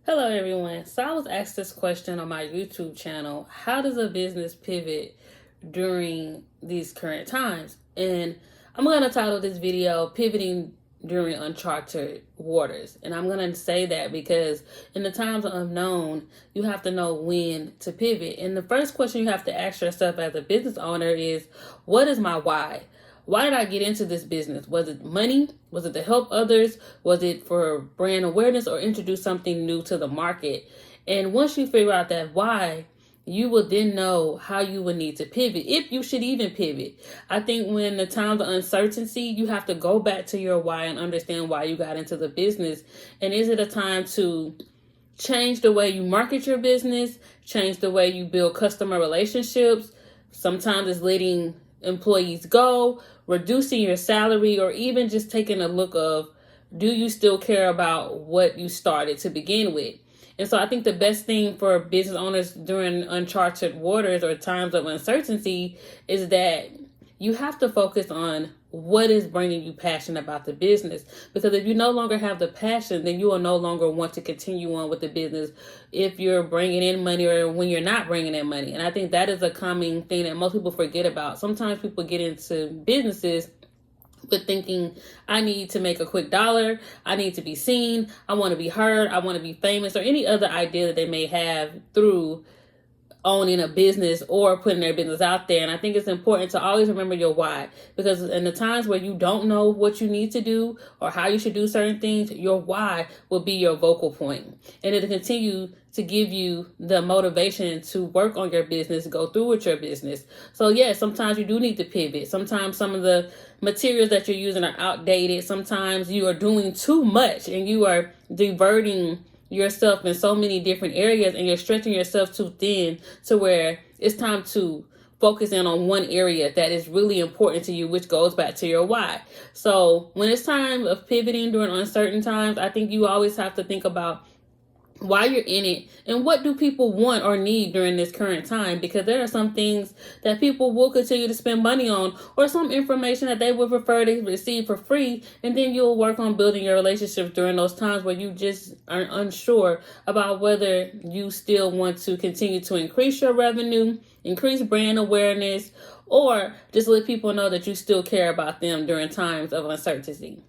Hello, everyone. So I was asked this question on my YouTube channel. How does a business pivot during these current times? And I'm going to title this video Pivoting During Uncharted Waters. And I'm going to say that because in the times of unknown, you have to know when to pivot. And the first question you have to ask yourself as a business owner is, what is my why? Why did I get into this business? Was it money? Was it to help others? Was it for brand awareness or introduce something new to the market? And once you figure out that why, you will then know how you will need to pivot, if you should even pivot. I think when the times of uncertainty, you have to go back to your why and understand why you got into the business. And is it a time to change the way you market your business, change the way you build customer relationships? Sometimes it's letting employees go, reducing your salary, or even just taking a look of, do you still care about what you started to begin with? And so I think the best thing for business owners during uncharted waters or times of uncertainty is that you have to focus on what is bringing you passion about the business. Because if you no longer have the passion, then you will no longer want to continue on with the business if you're bringing in money or when you're not bringing in money. And I think that is a common thing that most people forget about. Sometimes people get into businesses with thinking, I need to make a quick dollar, I need to be seen, I want to be heard, I want to be famous, or any other idea that they may have through owning a business or putting their business out there. And I think it's important to always remember your why, because in the times where you don't know what you need to do or how you should do certain things, your why will be your vocal point, and it'll continue to give you the motivation to work on your business, go through with your business. So yes, sometimes you do need to pivot. Sometimes some of the materials that you're using are outdated. Sometimes you are doing too much and you are diverting yourself in so many different areas, and you're stretching yourself too thin to where it's time to focus in on one area that is really important to you, which goes back to your why. So when it's time of pivoting during uncertain times, I think you always have to think about why you're in it and what do people want or need during this current time, because there are some things that people will continue to spend money on, or some information that they would prefer to receive for free, and then you'll work on building your relationships during those times where you just are unsure about whether you still want to continue to increase your revenue, increase brand awareness, or just let people know that you still care about them during times of uncertainty.